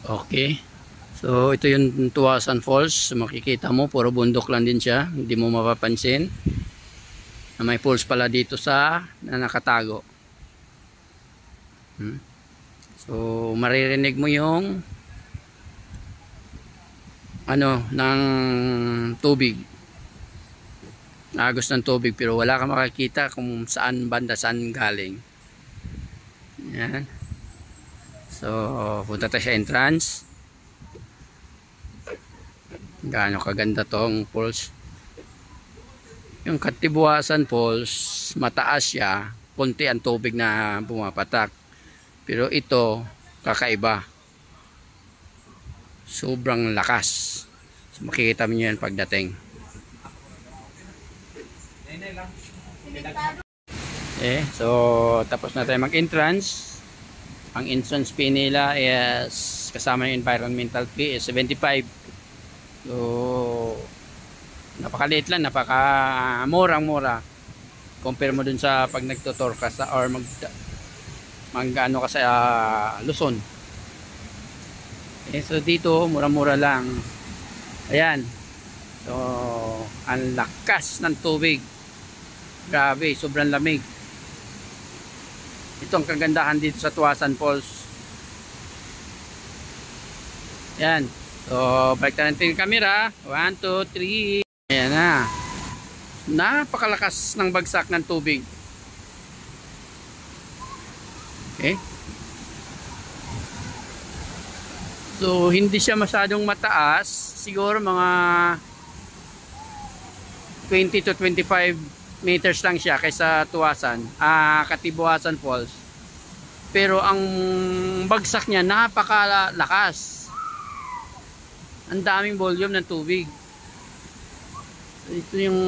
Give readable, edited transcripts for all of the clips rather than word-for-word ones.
Okay. So ito yung Tuasan Falls. Makikita mo puro bundok lang din siya. Hindi mo mapapansin na may falls pala dito na nakatago. So maririnig mo yung ng tubig. Agos ng tubig pero wala kang makakita kung saan banda saan galing. Yan. So punta tayo sa entrance. Gaano kaganda tong falls. Yung Katibuasan Falls, mataas siya, konti ang tubig na pumapatak. Pero ito, kakaiba. Sobrang lakas. So, makikita mo yan pagdating. So tapos na tayo mag-entrance. Ang entrance fee nila is kasama yung environmental fee is 75. So napakaliit lang, napakamurang-mura compare mo dun sa pag nagtutor ka sa or mag-ano ka sa Luzon. So dito mura-mura lang. Ayan. So ang lakas ng tubig. Grabe, sobrang lamig. Ito ang kagandahan dito sa Tuasan Falls. Yan. So, balik natin yung camera. 1, 2, 3. Ayan na. Napakalakas ng bagsak ng tubig. Okay. So, hindi siya masyadong mataas. Siguro mga 20 to 25 meters lang siya kaysa Katibuasan Falls. Pero ang bagsak niya napakalakas. Ang daming volume ng tubig. Ito yung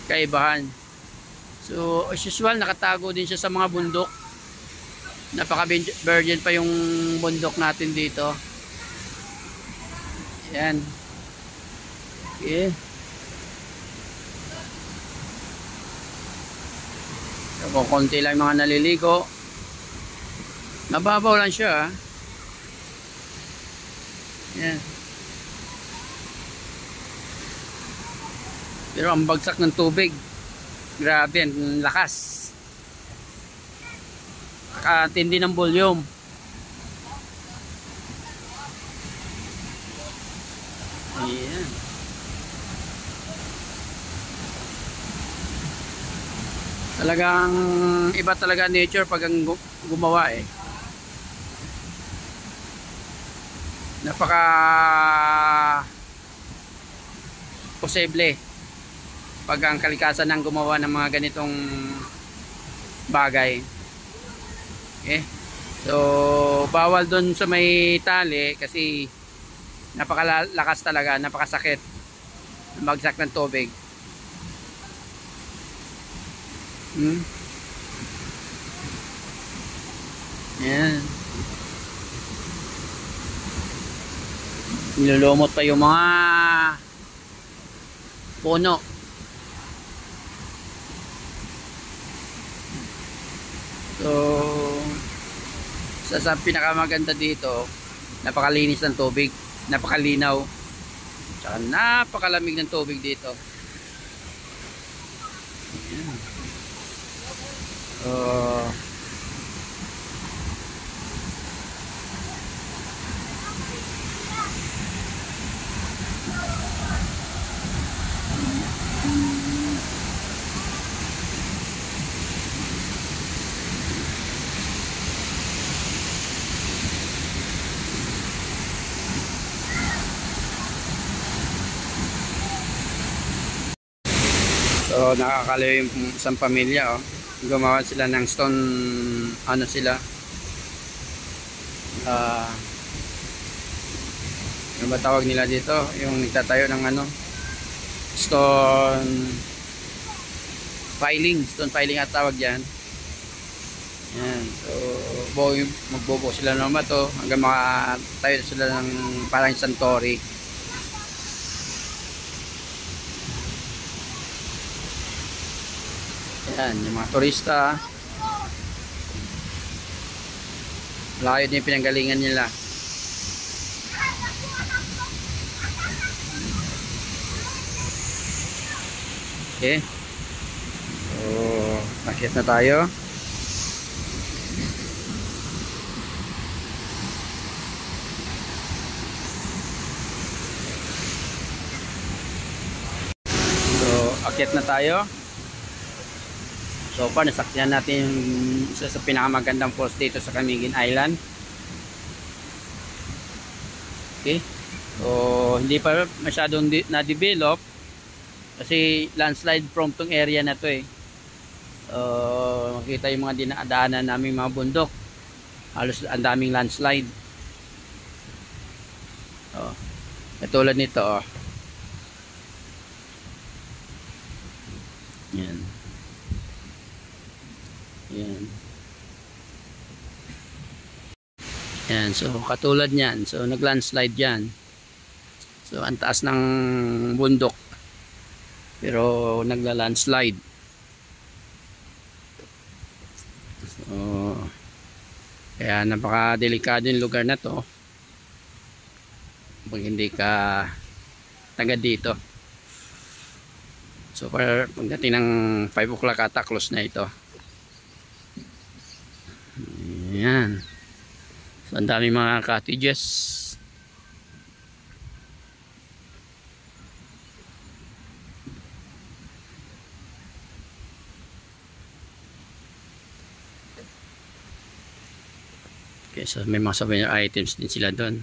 kaibahan. So as usual nakatago din siya sa mga bundok. Napaka-virgin pa yung bundok natin dito. Yan. Okay. So, konti lang mga naliligo. Nababaw lang siya. Yan. Pero ang bagsak ng tubig, grabe, ang lakas. Katindi ng volume. Ayan. Talagang iba talaga nature pag ang gumawa eh. Napaka posible pag ang kalikasan ng gumawa ng mga ganitong bagay. Okay? So bawal doon sa may tali kasi napakalakas talaga, napakasakit ng bagsak ng tubig. Yan. Nilulumot pa yung mga puno. So sa pinakamaganda dito, napakalinis ng tubig, napakalinaw, tsaka napakalamig ng tubig dito. Ayan. So nakakalayo yung isang pamilya gumawa sila ng stone ano ba tawag nila dito, yung nagtatayo ng stone piling at tawag yan. Yan. So magbubuo sila ng bato hanggang makatayo sila ng parang santori. Yan, yung mga turista. Layo din yung pinanggalingan nila. Okay. So, akyat na tayo. So, akyat na tayo. So far, nasaksihan natin yung isa sa pinakamagandang falls dito sa Camiguin Island. Okay. So, hindi pa masyadong na-develop kasi landslide from tong area na to eh. Makita yung mga dinadaanan naming mga bundok. Halos ang daming landslide. Katulad nito oh. Yan. Yan. Yan. So, katulad niyan. So, nag-landslide yan. So, ang taas ng bundok. Pero, nagla-landslide. So, kaya napaka-delikado yung lugar na to. Pag hindi ka taga dito. So, pagdating ng 5 o'clock ata, close na ito. Ayan. So, ang dami mga cottages. Okay, so may mga souvenir items din sila doon.